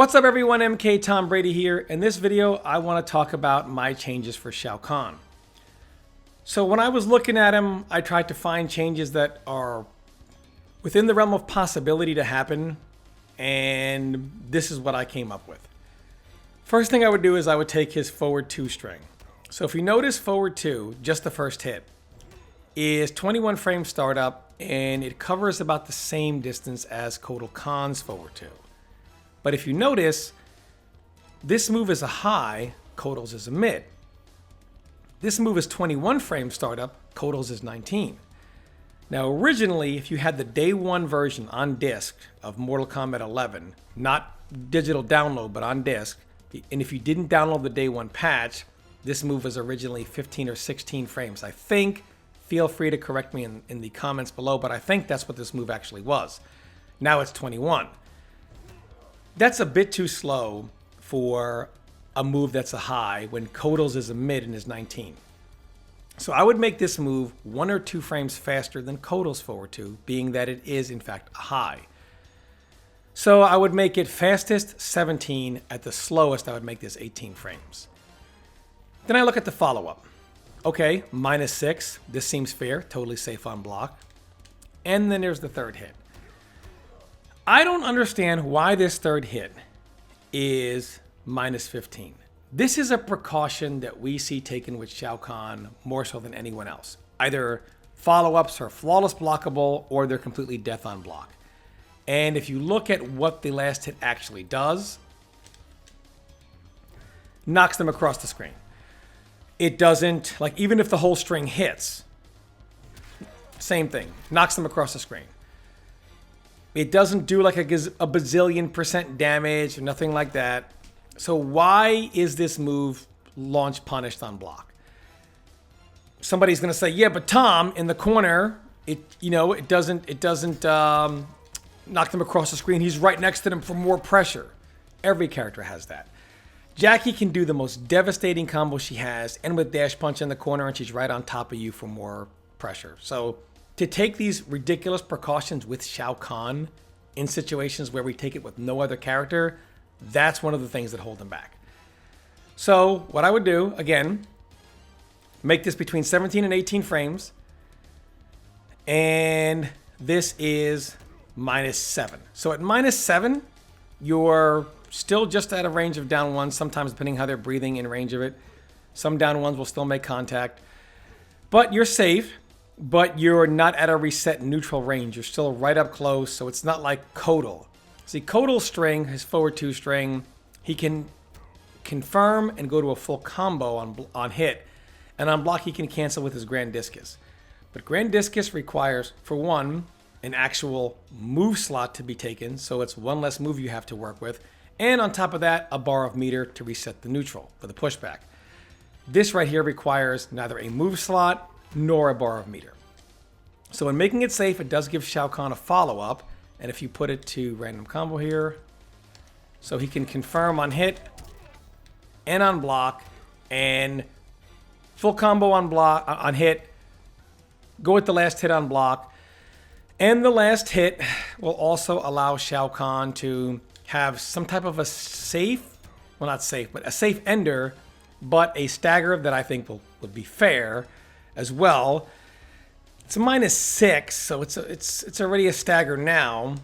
What's up everyone, MK Tom Brady here. In this video, I want to talk about my changes for Shao Kahn. So when I was looking at him, I tried to find changes that are within the realm of possibility to happen, and this is what I came up with. First thing I would do is I would take his forward 2 string. So if you notice forward 2, just the first hit, is 21 frame startup, and it covers about the same distance as Shao Kahn's forward 2. But if you notice, this move is a high, Kotal's is a mid. This move is 21 frame startup, Kotal's is 19. Now originally, if you had the day 1 version on disc of Mortal Kombat 11, not digital download, but on disc, and if you didn't download the day 1 patch, this move was originally 15 or 16 frames. I think, feel free to correct me in the comments below, but I think that's what this move actually was. Now it's 21. That's a bit too slow for a move that's a high when Kotal's is a mid and is 19. So I would make this move 1 or 2 frames faster than Kotal's forward 2, being that it is in fact a high. So I would make it fastest 17, at the slowest I would make this 18 frames. Then I look at the follow-up. Okay, -6, this seems fair, totally safe on block. And then there's the third hit. I don't understand why this third hit is -15. This is a precaution that we see taken with Shao Kahn more so than anyone else. Either follow-ups are flawless blockable or they're completely death on block. And if you look at what the last hit actually does, knocks them across the screen. It doesn't, like even if the whole string hits, same thing, knocks them across the screen. It doesn't do like a bazillion percent damage or nothing like that. So why is this move launch punished on block? Somebody's gonna say, yeah, but Tom, in the corner, it doesn't knock them across the screen. He's right next to them for more pressure. Every character has that. Jackie can do the most devastating combo she has, and with dash punch in the corner, and she's right on top of you for more pressure. So to take these ridiculous precautions with Shao Kahn in situations where we take it with no other character, that's one of the things that hold them back. So what I would do, again, make this between 17 and 18 frames. And this is -7. So at -7, you're still just at a range of down ones, sometimes depending how they're breathing in range of it. Some down ones will still make contact. But you're safe. But you're not at a reset neutral range. You're still right up close, so it's not like Kotal. See, Kotal's string, his forward 2 string, he can confirm and go to a full combo on hit, and on block he can cancel with his Grand Discus. But Grand Discus requires, for one, an actual move slot to be taken, so it's one less move you have to work with, and on top of that, a bar of meter to reset the neutral for the pushback. This right here requires neither a move slot nor a bar of meter. So in making it safe, it does give Shao Kahn a follow-up. And if you put it to random combo here, so he can confirm on hit and on block, and full combo on block on hit, go with the last hit on block. And the last hit will also allow Shao Kahn to have some type of a safe, well not safe, but a safe ender, but a stagger that I think would be fair as well. It's a -6, so it's already a stagger now,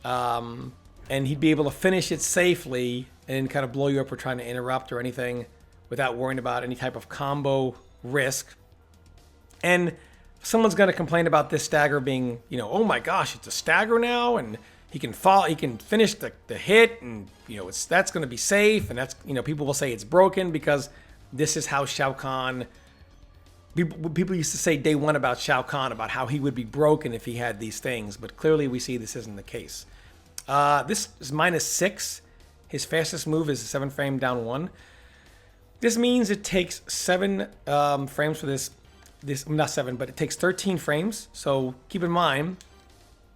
and he'd be able to finish it safely and kind of blow you up or trying to interrupt or anything without worrying about any type of combo risk. And someone's going to complain about this stagger being, oh my gosh, it's a stagger now, and he can finish the hit, and that's going to be safe, and that's people will say it's broken because this is how Shao Kahn. People used to say day 1 about Shao Kahn, about how he would be broken if he had these things, but clearly we see this isn't the case. This is -6. His fastest move is a 7 frame down 1. This means it takes 7 frames for this, not 7, but it takes 13 frames. So keep in mind,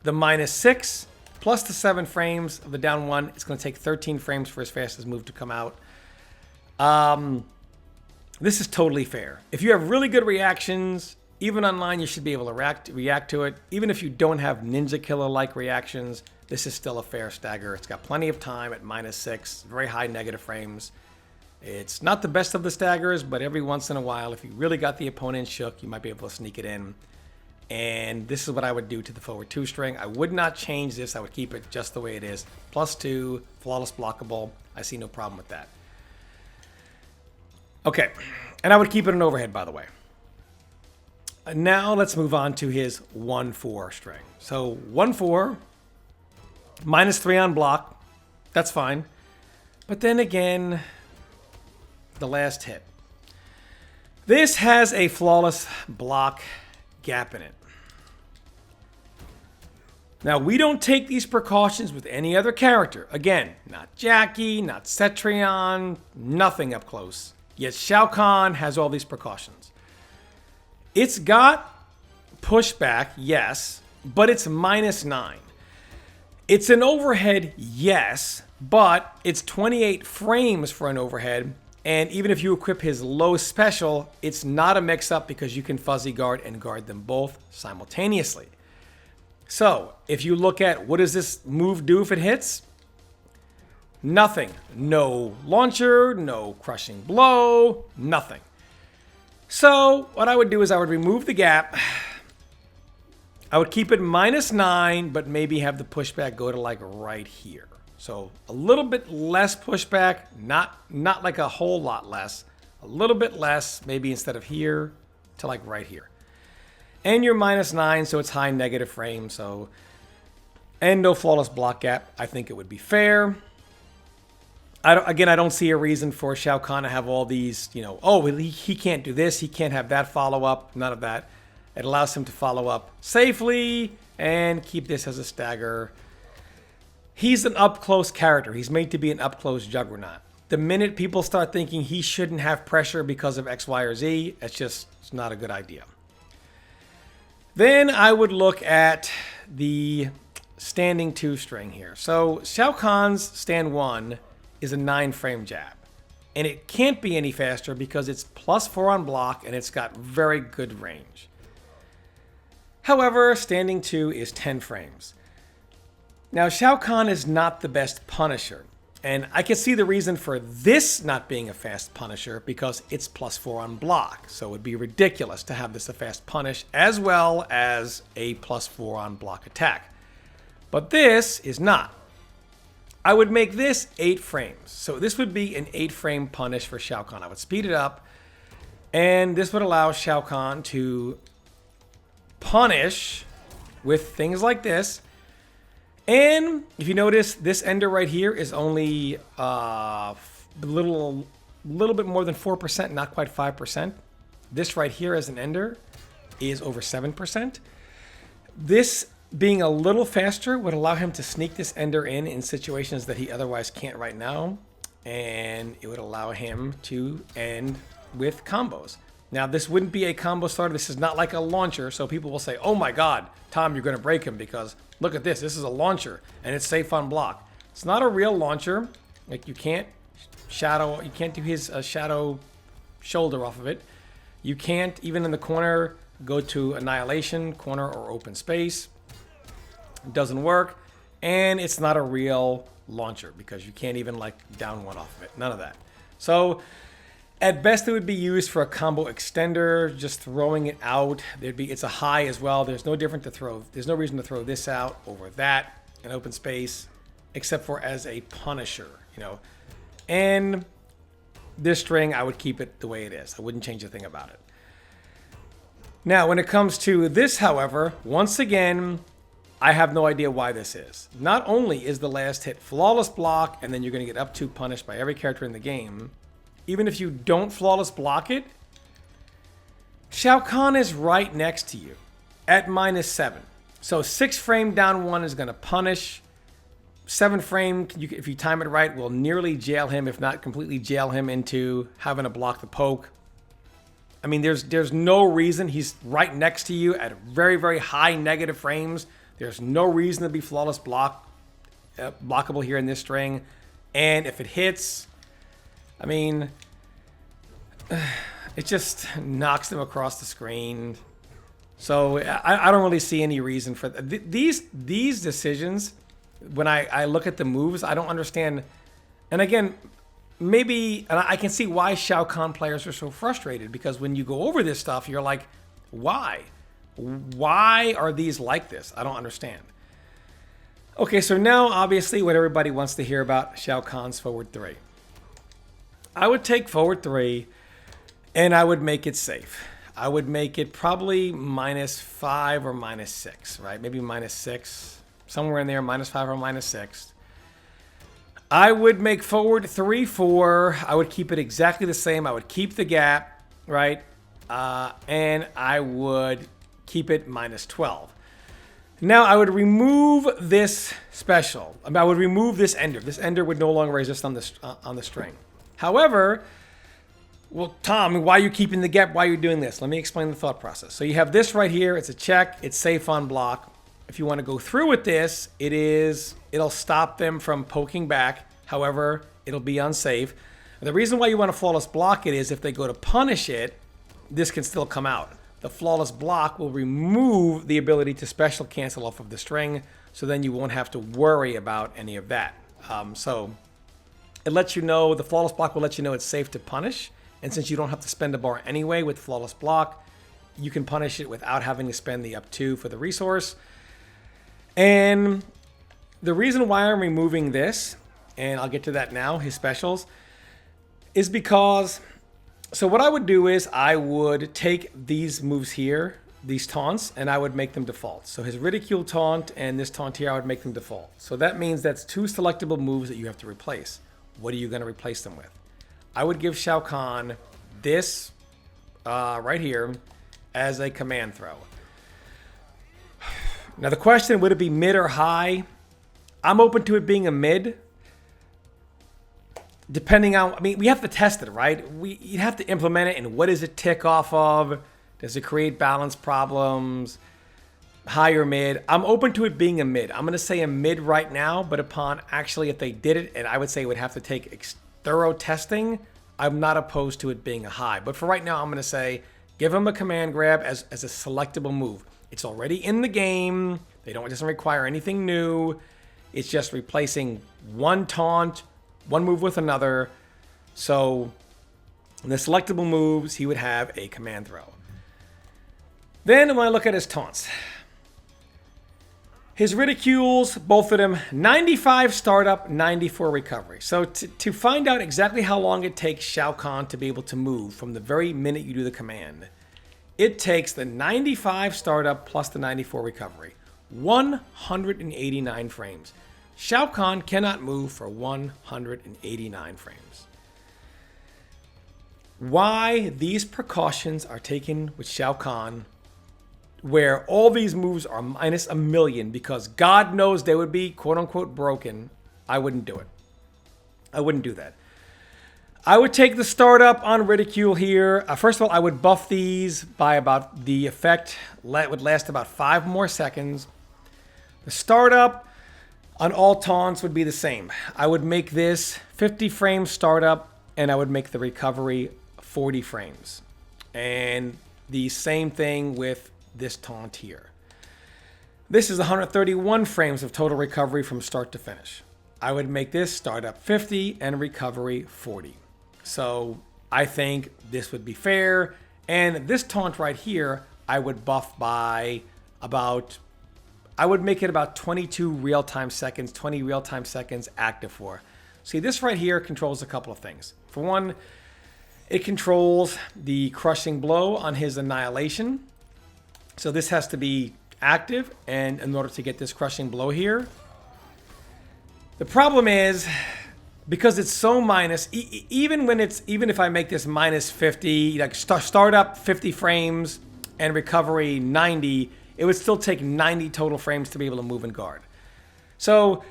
the -6 plus the 7 frames of the down 1, it's going to take 13 frames for his fastest move to come out. This is totally fair. If you have really good reactions, even online, you should be able to react to it. Even if you don't have Ninja Killer-like reactions, this is still a fair stagger. It's got plenty of time at -6, very high negative frames. It's not the best of the staggers, but every once in a while, if you really got the opponent shook, you might be able to sneak it in. And this is what I would do to the forward 2 string. I would not change this. I would keep it just the way it is. +2, flawless blockable. I see no problem with that. Okay, and I would keep it an overhead, by the way. Now let's move on to his 1-4 string. So 1-4, -3 on block. That's fine. But then again, the last hit. This has a flawless block gap in it. Now, we don't take these precautions with any other character. Again, not Jackie, not Cetrion, nothing up close. Yet Shao Kahn has all these precautions. It's got pushback, yes, but it's -9. It's an overhead, yes, but it's 28 frames for an overhead. And even if you equip his low special, it's not a mix-up because you can fuzzy guard and guard them both simultaneously. So, if you look at what does this move do if it hits? Nothing. No launcher, no crushing blow, nothing. So, what I would do is I would remove the gap. I would keep it -9, but maybe have the pushback go to like right here. So a little bit less pushback, not like a whole lot less, a little bit less, maybe instead of here to like right here. And you're -9, so it's high negative frame. So, and no flawless block gap. I think it would be fair. I don't see a reason for Shao Kahn to have all these, oh, he can't do this, he can't have that follow up, none of that. It allows him to follow up safely and keep this as a stagger. He's an up-close character. He's made to be an up-close juggernaut. The minute people start thinking he shouldn't have pressure because of X, Y, or Z, it's not a good idea. Then I would look at the standing 2 string here. So Shao Kahn's stand 1 is a 9-frame jab. And it can't be any faster because it's +4 on block and it's got very good range. However, standing 2 is 10 frames. Now, Shao Kahn is not the best Punisher, and I can see the reason for this not being a fast Punisher because it's +4 on block, so it would be ridiculous to have this a fast punish as well as a +4 on block attack. But this is not. I would make this 8 frames, so this would be an 8-frame punish for Shao Kahn. I would speed it up, and this would allow Shao Kahn to punish with things like this. And if you notice, this ender right here is only a little bit more than 4%, not quite 5%. This right here as an ender is over 7%. This being a little faster would allow him to sneak this ender in situations that he otherwise can't right now. And it would allow him to end with combos. Now, this wouldn't be a combo starter. This is not like a launcher. So people will say, oh my God, Tom, you're going to break him because look at this. This is a launcher and it's safe on block. It's not a real launcher. Like you can't do his shadow shoulder off of it. You can't, even in the corner, go to annihilation, corner, or open space. It doesn't work. And it's not a real launcher because you can't even like down one off of it. None of that. So at best, it would be used for a combo extender, just throwing it out. It's a high as well. There's no different to throw. There's no reason to throw this out over that in open space, except for as a punisher, And this string, I would keep it the way it is. I wouldn't change a thing about it. Now, when it comes to this, however, once again, I have no idea why this is. Not only is the last hit flawless block, and then you're going to get up 2 punished by every character in the game. Even if you don't flawless block it, Shao Kahn is right next to you at -7. So 6 frame down 1 is going to punish. 7 frame, if you time it right, will nearly jail him, if not completely jail him into having to block the poke. I mean, there's no reason. He's right next to you at very, very high negative frames. There's no reason to be flawless blockable here in this string. And if it hits, I mean, it just knocks them across the screen. So I don't really see any reason for these decisions. when I look at the moves, I don't understand. And again, maybe, and I can see why Shao Kahn players are so frustrated, because when you go over this stuff, you're like, why? Why are these like this? I don't understand. Okay, so now obviously what everybody wants to hear about, Shao Kahn's forward 3. I would take forward 3 and I would make it safe. I would make it probably -5 or -6, right? Maybe -6, somewhere in there, -5 or -6. I would make forward 3, 4. I would keep it exactly the same. I would keep the gap, right? And I would keep it -12. Now I would remove this special. I would remove this ender. This ender would no longer exist on the string. However, well, Tom, why are you keeping the gap? Why are you doing this? Let me explain the thought process. So you have this right here. It's a check. It's safe on block. If you want to go through with this, it'll stop them from poking back. However, it'll be unsafe. The reason why you want to flawless block it is if they go to punish it, this can still come out. The flawless block will remove the ability to special cancel off of the string, so then you won't have to worry about any of that. So it lets you know, the flawless block will let you know it's safe to punish. And since you don't have to spend a bar anyway with flawless block, you can punish it without having to spend the up 2 for the resource. And the reason why I'm removing this, and I'll get to that now, his specials, is because, so what I would do is I would take these moves here, these taunts, and I would make them default. So his ridicule taunt and this taunt here, I would make them default. So that means that's 2 selectable moves that you have to replace. What are you going to replace them with? I would give Shao Kahn this right here as a command throw. Now the question, would it be mid or high? I'm open to it being a mid. Depending on, I mean, we have to test it, right? You have to implement it, and what does it tick off of? Does it create balance problems? High or mid? I'm open to it being a mid. I'm going to say a mid right now, but upon actually, if they did it, and I would say it would have to take thorough testing, I'm not opposed to it being a high. But for right now, I'm going to say give them a command grab as a selectable move. It's already in the game. It doesn't require anything new. It's just replacing one taunt, one move with another. So in the selectable moves, he would have a command throw. Then when I look at his taunts, his ridicules, both of them, 95 startup, 94 recovery. So to find out exactly how long it takes Shao Kahn to be able to move from the very minute you do the command, it takes the 95 startup plus the 94 recovery. 189 frames. Shao Kahn cannot move for 189 frames. Why these precautions are taken with Shao Kahn, where all these moves are -1,000,000 because God knows they would be quote unquote broken, I wouldn't do it. I wouldn't do that. I would take the startup on ridicule here. First of all, I would buff these by about, the effect would last about 5 more seconds. The startup on all taunts would be the same. I would make this 50 frames startup, and I would make the recovery 40 frames. And the same thing with this taunt here. This is 131 frames of total recovery from start to finish. I would make this startup 50 and recovery 40. So I think this would be fair. And this taunt right here, I would buff by about, I would make it about 22 real-time seconds, 20 real-time seconds active for. See, this right here controls a couple of things. For one, it controls the crushing blow on his annihilation. So this has to be active, and in order to get this crushing blow here, the problem is because it's so minus, even if I make this -50, like start up 50 frames and recovery 90, it would still take 90 total frames to be able to move and guard. So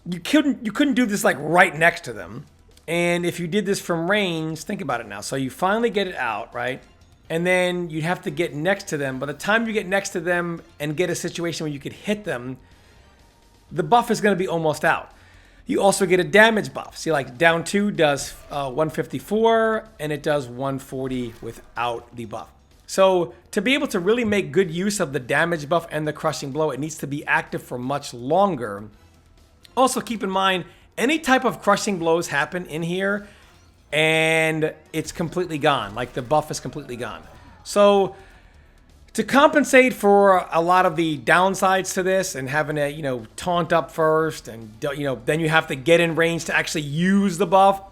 you couldn't do this like right next to them. And if you did this from range, think about it now. So you finally get it out, right? And then you'd have to get next to them. By the time you get next to them and get a situation where you could hit them, the buff is going to be almost out. You also get a damage buff. See, like down 2 does 154, and it does 140 without the buff. So to be able to really make good use of the damage buff and the crushing blow, it needs to be active for much longer Also, keep in mind, any type of crushing blows happen in here, and it's completely gone. Like, the buff is completely gone. So, to compensate for a lot of the downsides to this and having to, you know, taunt up first and, you know, then you have to get in range to actually use the buff,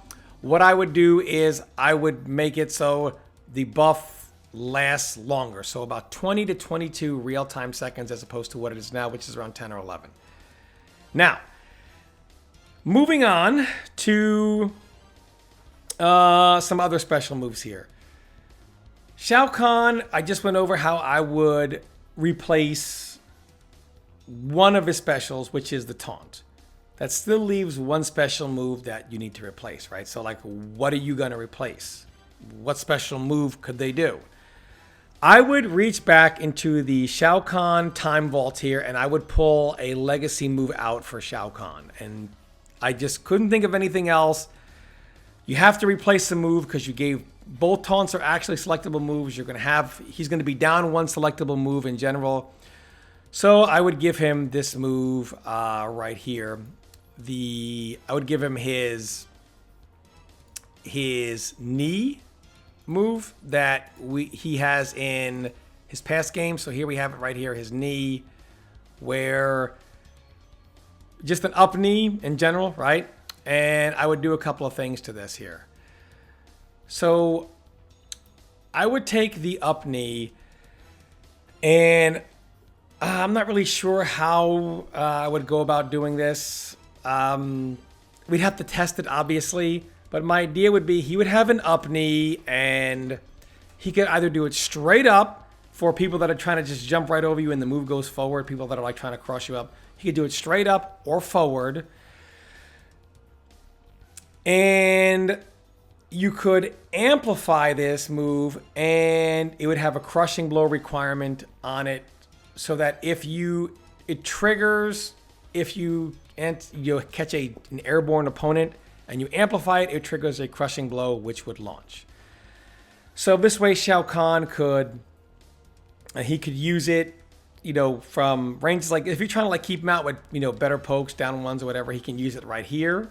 what I would do is I would make it so the buff lasts longer. So about 20 to 22 real-time seconds as opposed to what it is now, which is around 10 or 11. Now, moving on to some other special moves here. Shao Kahn, I just went over how I would replace one of his specials, which is the Taunt. That still leaves one special move that you need to replace, right? So, like, what are you going to replace? What special move could they do? I would reach back into the Shao Kahn Time Vault here, and I would pull a legacy move out for Shao Kahn. And I just couldn't think of anything else. You have to replace the move because you gave both taunts are actually selectable moves. You're going to have, he's going to be down one selectable move in general. So I would give him this move right here. I would give him his knee move that he has in his past game. So here we have it right here, his knee, where just an up knee in general, right? And I would do a couple of things to this here. So I would take the up knee, and I'm not really sure how I would go about doing this. We'd have to test it, obviously, but my idea would be he would have an up knee, and he could either do it straight up for people that are trying to just jump right over you and the move goes forward, people that are like trying to crush you up. He could do it straight up or forward. And you could amplify this move, and it would have a crushing blow requirement on it, so that it triggers if you catch an airborne opponent and you amplify it, it triggers a crushing blow, which would launch. So this way, Shao Kahn he could use it, you know, from ranges like if you're trying to like keep him out with, you know, better pokes, down ones or whatever, he can use it right here.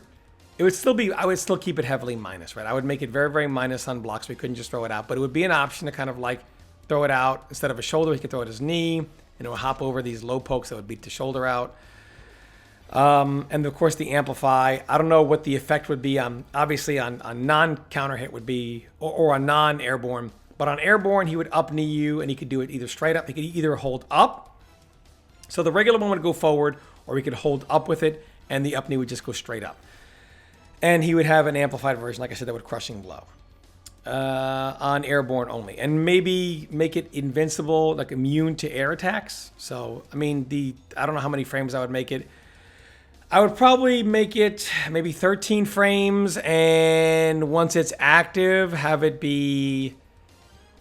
It would still be, I would still keep it heavily minus, right? I would make it very, very minus on blocks. We couldn't just throw it out, but it would be an option to kind of like throw it out. Instead of a shoulder, he could throw it his knee, and it would hop over these low pokes that would beat the shoulder out. And of course the amplify, I don't know what the effect would be on, obviously on non-counter hit would be, or on non-airborne, but on airborne, he would up knee you, and he could do it either straight up. He could either hold up. So the regular one would go forward, or he could hold up with it, and the up knee would just go straight up. And he would have an amplified version, like I said, that would crushing blow on airborne only. And maybe make it invincible, like immune to air attacks. So, I mean, I don't know how many frames I would make it. I would probably make it maybe 13 frames, and once it's active, have it be,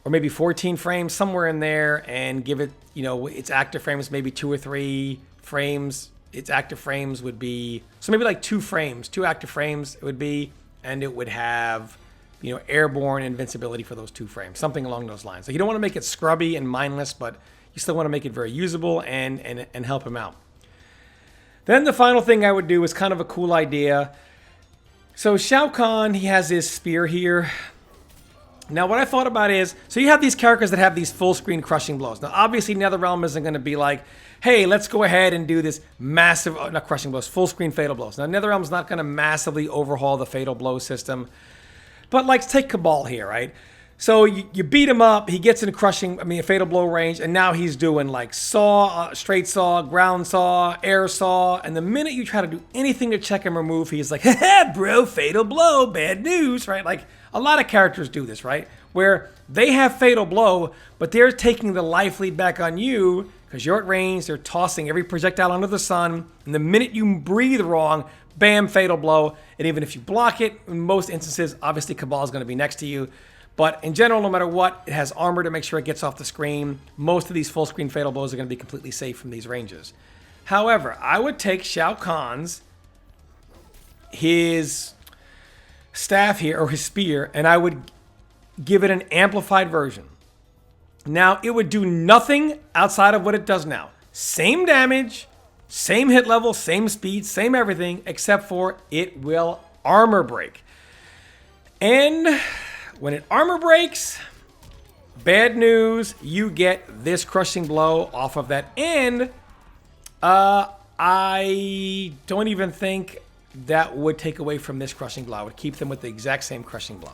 or maybe 14 frames, somewhere in there, and give it, you know, its active frames, maybe 2 or 3 frames. Its active frames would be, so maybe like 2 frames, 2 active frames it would be, and it would have, you know, airborne invincibility for those 2 frames, something along those lines. So you don't want to make it scrubby and mindless, but you still want to make it very usable and help him out. Then the final thing I would do is kind of a cool idea. So Shao Kahn, he has his spear here. Now what I thought about is, so you have these characters that have these full screen crushing blows. Now obviously NetherRealm isn't going to be like, hey, let's go ahead and do this massive, not crushing blows, full screen fatal blows. Now NetherRealm's not going to massively overhaul the fatal blow system. But like, take Cabal here, right? So you beat him up, he gets in a fatal blow range, and now he's doing like saw, straight saw, ground saw, air saw, and the minute you try to do anything to check him or move, he's like, haha, bro, fatal blow, bad news, right? Like, a lot of characters do this, right? Where they have fatal blow, but they're taking the life lead back on you, because you're at range, they're tossing every projectile under the sun, and the minute you breathe wrong, bam, fatal blow, and even if you block it, in most instances, obviously Cabal is going to be next to you. But in general, no matter what, it has armor to make sure it gets off the screen. Most of these full screen fatal blows are going to be completely safe from these ranges. However, I would take Shao Kahn's, his staff here, or his spear, and I would give it an amplified version. Now, it would do nothing outside of what it does now. Same damage, Same hit level, same speed, same everything, except for it will armor break. And when it armor breaks, bad news, you get this crushing blow off of that. And I don't even think that would take away from this crushing blow. I would keep them with the exact same crushing blow.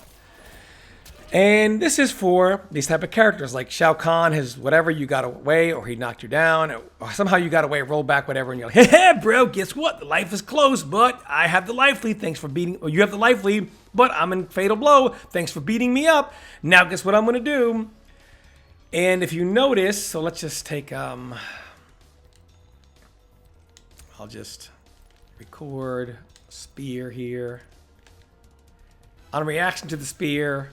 And this is for these type of characters like Shao Kahn has whatever, you got away, or he knocked you down, or somehow you got away, roll back, whatever, and you're like, hey, bro, guess what? The life is close, but I have the life lead. Thanks for beating, or you have the life lead, but I'm in fatal blow. Thanks for beating me up. Now guess what I'm going to do? And if you notice, so let's just take, I'll just record spear here. On reaction to the spear,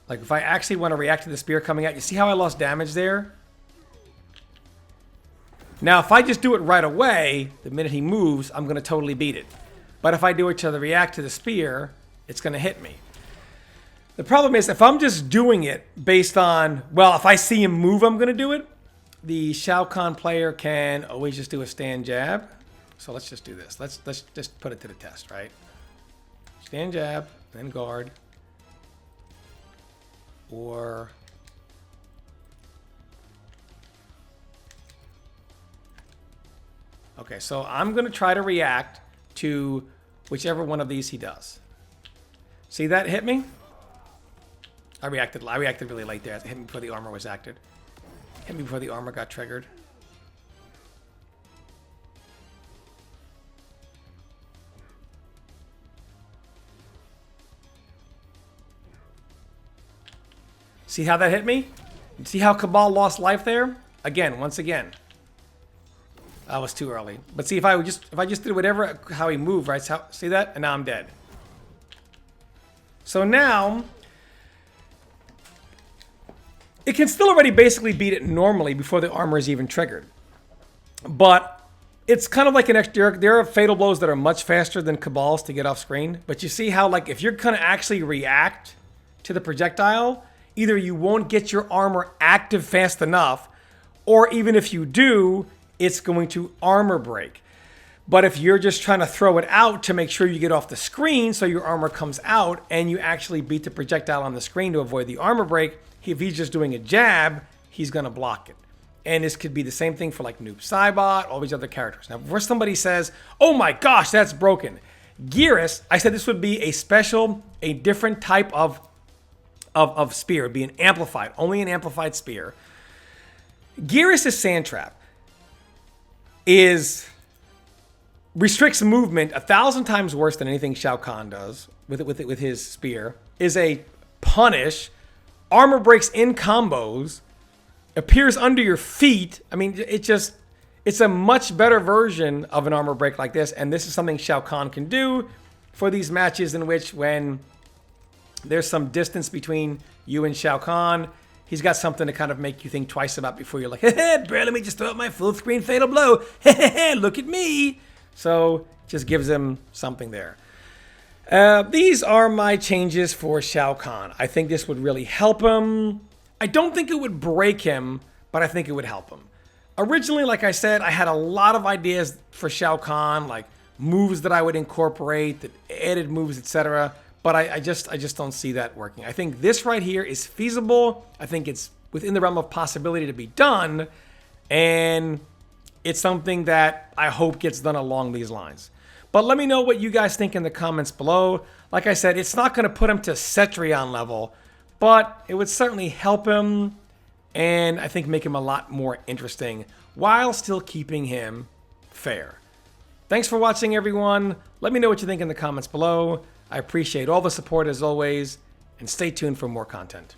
like if I actually want to react to the spear coming out, you see how I lost damage there? Now, if I just do it right away, the minute he moves, I'm going to totally beat it. But if I do it to the react to the spear, it's going to hit me. The problem is if I'm just doing it based on, well, if I see him move, I'm going to do it. The Shao Kahn player can always just do a stand jab. So let's just do this. Let's just put it to the test, right? Stand jab, then guard. Or okay, so I'm going to try to react to whichever one of these he does. See that hit me? I reacted really late there. It hit me before the armor was acted. Hit me before the armor got triggered. See how that hit me? See how Cabal lost life there? Again, once again. I was too early. But see, if I just did whatever, how he moved, right? So see that? And now I'm dead. So now, it can still already basically beat it normally before the armor is even triggered. But it's kind of like an extra, there are fatal blows that are much faster than Cabal's to get off screen. But you see how, like, if you're going to actually react to the projectile, either you won't get your armor active fast enough, or even if you do, it's going to armor break. But if you're just trying to throw it out to make sure you get off the screen so your armor comes out and you actually beat the projectile on the screen to avoid the armor break, if he's just doing a jab, he's going to block it. And this could be the same thing for like Noob Saibot, all these other characters. Now, before somebody says, oh my gosh, that's broken. Gearus, I said this would be a different type of spear. It'd be an amplified, only an amplified spear. Gearus' Sand Trap restricts movement 1,000 times worse than anything Shao Kahn does with his spear. Is a punish, armor breaks in combos, appears under your feet. I mean, it's a much better version of an armor break like this, and this is something Shao Kahn can do for these matches in which when there's some distance between you and Shao Kahn, he's got something to kind of make you think twice about before you're like, hey, bro, let me just throw out my full screen fatal blow. Look at me. So just gives him something there. These are my changes for Shao Kahn. I think this would really help him. I don't think it would break him, but I think it would help him. Originally, like I said, I had a lot of ideas for Shao Kahn, like moves that I would incorporate, that added moves, etc. But I just don't see that working. I think this right here is feasible. I think it's within the realm of possibility to be done. And it's something that I hope gets done along these lines. But let me know what you guys think in the comments below. Like I said, it's not going to put him to Cetrion level, but it would certainly help him and I think make him a lot more interesting while still keeping him fair. Thanks for watching, everyone. Let me know what you think in the comments below. I appreciate all the support as always, and stay tuned for more content.